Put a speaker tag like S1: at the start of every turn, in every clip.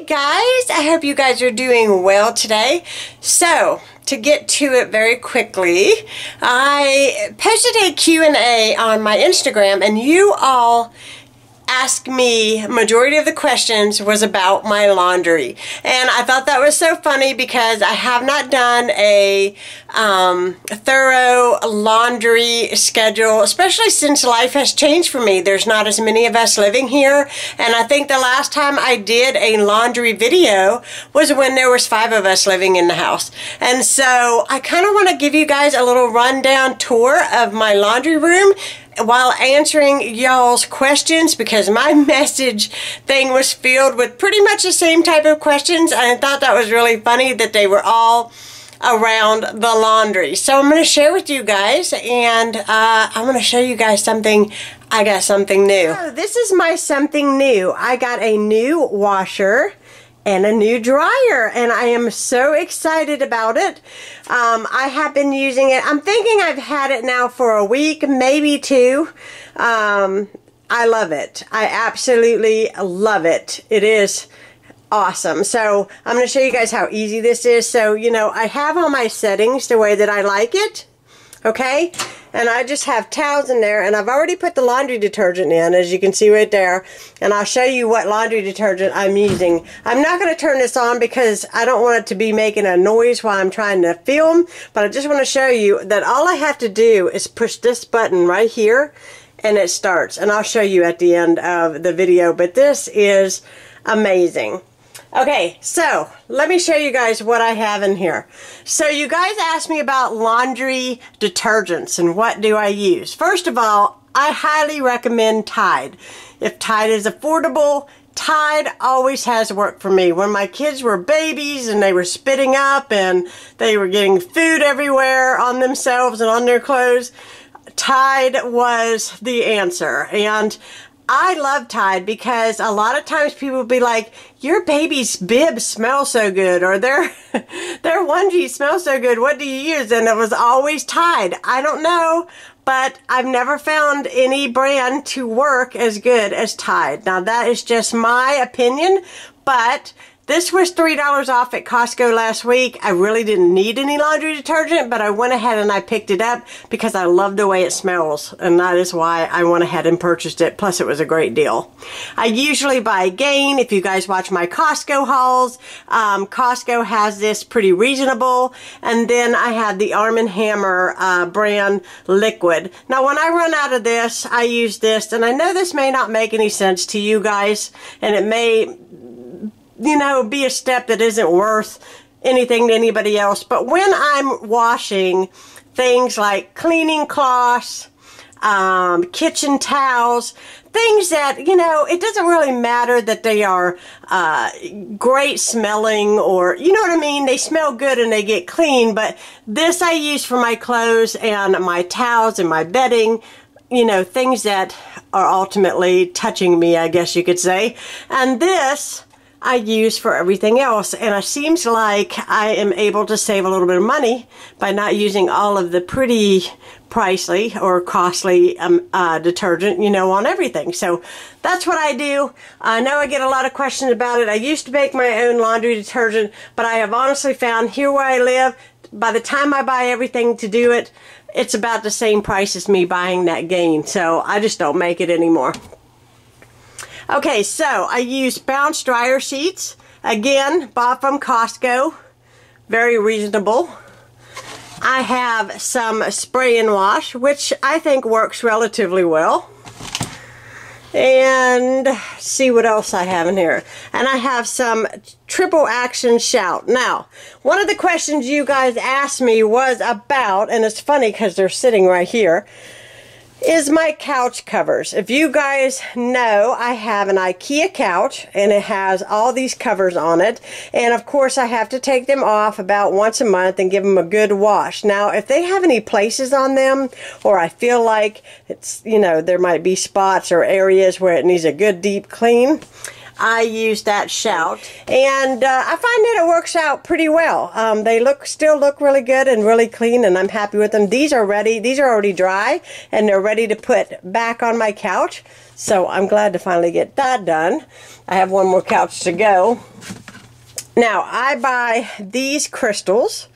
S1: Hi guys, I hope you guys are doing well today. So, to get to it very quickly, I posted a Q&A on my Instagram and you all asked me, majority of the questions was about my laundry. And I thought that was so funny because I have not done a thorough laundry schedule, especially since life has changed for me. There's not as many of us living here. And I think the last time I did a laundry video was when there was 5 of us living in the house. And so I kind of want to give you guys a little rundown tour of my laundry room while answering y'all's questions, because my message thing was filled with pretty much the same type of questions, and I thought that was really funny that they were all around the laundry. So I'm going to share with you guys, and I'm going to show you guys something. I got something new. So this is my something new. I got a new washer and a new dryer, and I am so excited about it. I have been using it. I'm thinking I've had it now for a week, maybe 2. I love it. I absolutely love it. It is awesome. So I'm going to show you guys how easy this is. So, you know, I have all my settings the way that I like it. Okay? And I just have towels in there, and I've already put the laundry detergent in, as you can see right there, and I'll show you what laundry detergent I'm using. I'm not going to turn this on because I don't want it to be making a noise while I'm trying to film, but I just want to show you that all I have to do is push this button right here, and it starts, and I'll show you at the end of the video, but this is amazing. Okay, so let me show you guys what I have in here. So you guys asked me about laundry detergents and what do I use. First of all, I highly recommend Tide. If Tide is affordable, Tide always has worked for me. When my kids were babies and they were spitting up and they were getting food everywhere on themselves and on their clothes, Tide was the answer. And I love Tide because a lot of times people will be like, your baby's bibs smell so good, or their onesie smells so good, what do you use? And it was always Tide. I don't know, but I've never found any brand to work as good as Tide. Now that is just my opinion, but this was $3 off at Costco last week. I really didn't need any laundry detergent, but I went ahead and I picked it up because I love the way it smells, and that is why I went ahead and purchased it. Plus, it was a great deal. I usually buy Gain. If you guys watch my Costco hauls, Costco has this pretty reasonable, and then I have the Arm & Hammer brand liquid. Now, when I run out of this, I use this, and I know this may not make any sense to you guys, and it may, you know, be a step that isn't worth anything to anybody else. But when I'm washing things like cleaning cloths, kitchen towels, things that, you know, it doesn't really matter that they are great smelling, or, you know what I mean, they smell good and they get clean, but this I use for my clothes and my towels and my bedding, you know, things that are ultimately touching me, I guess you could say. And this I use for everything else, and it seems like I am able to save a little bit of money by not using all of the pretty pricey or costly detergent, you know, on everything. So that's what I do. I know I get a lot of questions about it. I used to make my own laundry detergent, but I have honestly found here where I live, by the time I buy everything to do it, it's about the same price as me buying that Gain. So I just don't make it anymore. Okay, so I use bounce dryer sheets. Again, bought from Costco. Very reasonable. I have some spray and wash, which I think works relatively well. And see what else I have in here. And I have some triple action shout. Now, one of the questions you guys asked me was about, and it's funny because they're sitting right here, is my couch covers. If you guys know, I have an IKEA couch and it has all these covers on it, and of course I have to take them off about once a month and give them a good wash. Now if they have any places on them, or I feel like it's, you know, there might be spots or areas where it needs a good deep clean, I use that shout, and I find that it works out pretty well. They still look really good and really clean, and I'm happy with them. These are ready. These are already dry, and they're ready to put back on my couch. So I'm glad to finally get that done. I have one more couch to go. Now, I buy these crystals.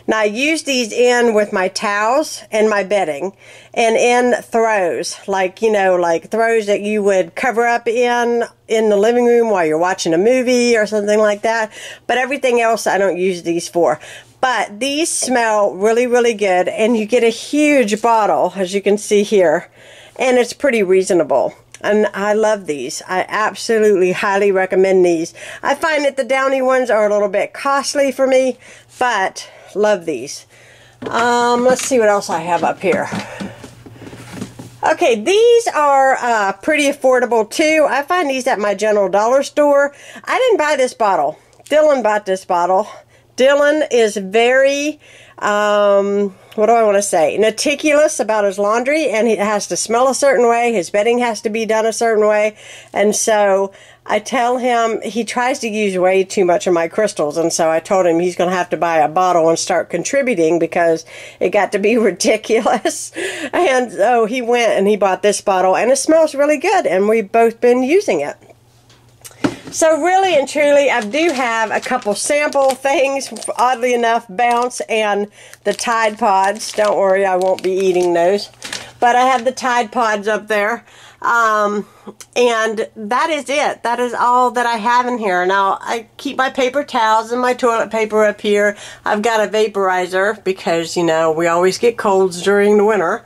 S1: Now, I use these in with my towels and my bedding, and in throws, like, you know, like throws that you would cover up in the living room while you're watching a movie or something like that. But everything else I don't use these for. But these smell really, really good, and you get a huge bottle, as you can see here, and it's pretty reasonable. And I love these. I absolutely highly recommend these. I find that the Downy ones are a little bit costly for me, but love these. Let's see what else I have up here. Okay, these are pretty affordable too. I find these at my general dollar store. I didn't buy this bottle. Dylan bought this bottle. Dylan is very, what do I want to say, meticulous about his laundry, and it has to smell a certain way. His bedding has to be done a certain way. And so I tell him, he tries to use way too much of my crystals, and so I told him he's going to have to buy a bottle and start contributing because it got to be ridiculous. And so he went and he bought this bottle, and it smells really good, and we've both been using it. So really and truly, I do have a couple sample things, oddly enough, Bounce and the Tide Pods. Don't worry, I won't be eating those. But I have the Tide Pods up there. And that is it. That is all that I have in here. Now, I keep my paper towels and my toilet paper up here. I've got a vaporizer because, you know, we always get colds during the winter.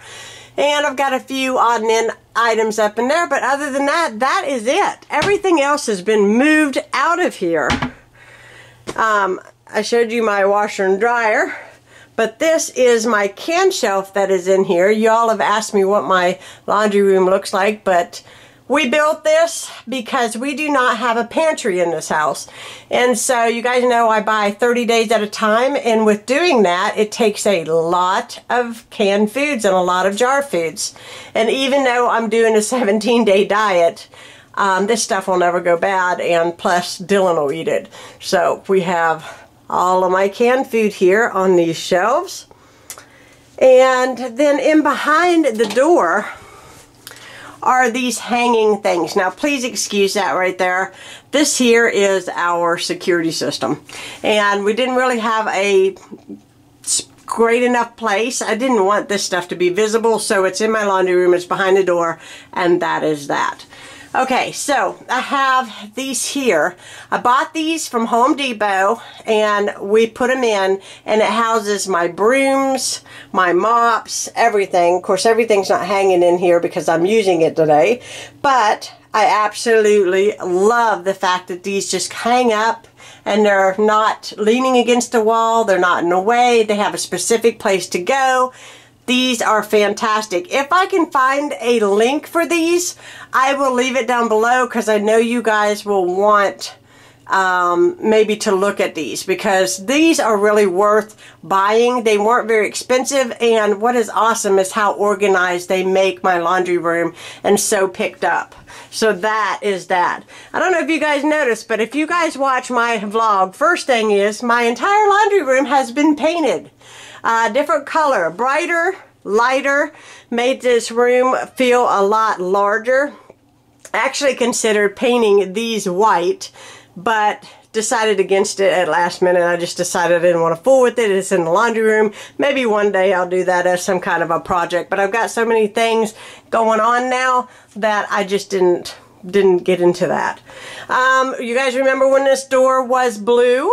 S1: And I've got a few odd and end items up in there, but other than that, that is it. Everything else has been moved out of here. I showed you my washer and dryer, but this is my can shelf that is in here. Y'all have asked me what my laundry room looks like, but we built this because we do not have a pantry in this house. And so you guys know I buy 30 days at a time, and with doing that, it takes a lot of canned foods and a lot of jar foods. And even though I'm doing a 17-day diet, this stuff will never go bad, and plus Dylan will eat it. So we have all of my canned food here on these shelves. And then in behind the door are these hanging things. Now, please excuse that right there. This here is our security system. And we didn't really have a great enough place. I didn't want this stuff to be visible, so it's in my laundry room. It's behind the door, and that is that. Okay, so I have these here. I bought these from Home Depot, and we put them in, and it houses my brooms, my mops, everything. Of course, everything's not hanging in here because I'm using it today, but I absolutely love the fact that these just hang up, and they're not leaning against the wall. They're not in the way. They have a specific place to go. These are fantastic. If I can find a link for these, I will leave it down below because I know you guys will want maybe to look at these because these are really worth buying. They weren't very expensive, and what is awesome is how organized they make my laundry room and so picked up. So that is that. I don't know if you guys noticed, but if you guys watch my vlog, first thing is my entire laundry room has been painted. Different color, brighter, lighter, made this room feel a lot larger. Actually considered painting these white, but decided against it at last minute. I just decided I didn't want to fool with it. It's in the laundry room. Maybe one day I'll do that as some kind of a project, but I've got so many things going on now that I just didn't get into that. You guys remember when this door was blue?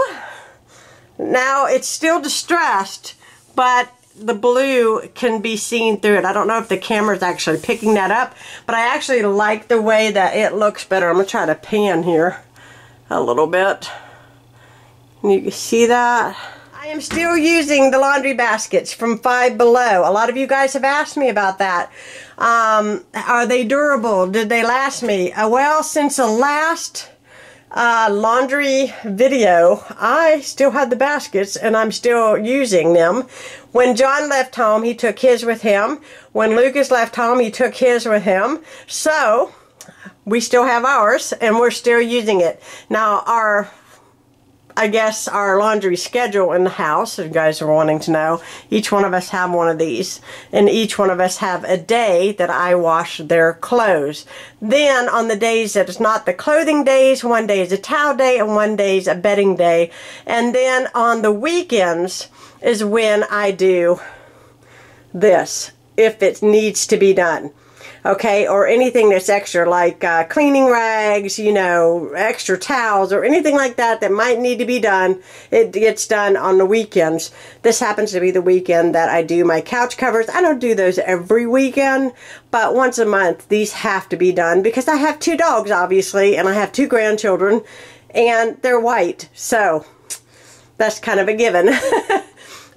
S1: Now it's still distressed, but the blue can be seen through it. I don't know if the camera's actually picking that up, but I actually like the way that it looks better. I'm going to try to pan here a little bit. You can see that. I am still using the laundry baskets from Five Below. A lot of you guys have asked me about that. Are they durable? Did they last me? Well, since the last laundry video, I still had the baskets and I'm still using them. When John left home, he took his with him. When Lucas left home, he took his with him. So we still have ours and we're still using it. Now our I guess, our laundry schedule in the house, if you guys are wanting to know. Each one of us have one of these. And each one of us have a day that I wash their clothes. Then, on the days that it's not the clothing days, one day is a towel day and one day is a bedding day. And then on the weekends is when I do this, if it needs to be done. Okay, or anything that's extra, like cleaning rags, you know, extra towels, or anything like that that might need to be done, it gets done on the weekends. This happens to be the weekend that I do my couch covers. I don't do those every weekend, but once a month, these have to be done, because I have 2 dogs, obviously, and I have 2 grandchildren, and they're white, so that's kind of a given.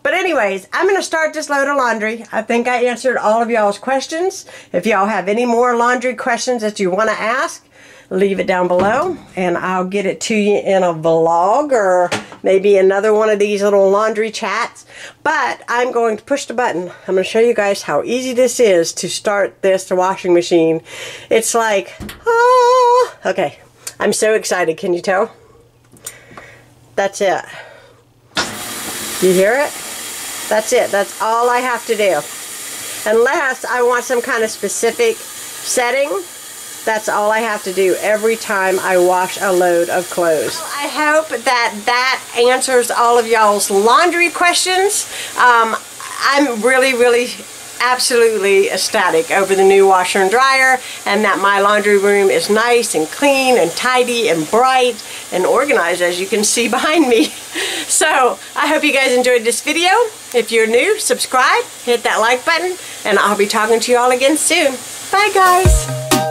S1: But anyways, I'm going to start this load of laundry. I think I answered all of y'all's questions. If y'all have any more laundry questions that you want to ask, leave it down below, and I'll get it to you in a vlog or maybe another one of these little laundry chats. But I'm going to push the button. I'm going to show you guys how easy this is to start this washing machine. It's like, oh, okay. I'm so excited. Can you tell? That's it. You hear it? That's it. That's all I have to do. Unless I want some kind of specific setting, that's all I have to do every time I wash a load of clothes. Well, I hope that answers all of y'all's laundry questions. I'm really absolutely ecstatic over the new washer and dryer, and that my laundry room is nice and clean and tidy and bright and organized, as you can see behind me. So I hope you guys enjoyed this video. If you're new, subscribe, hit that like button, and I'll be talking to you all again soon. Bye guys.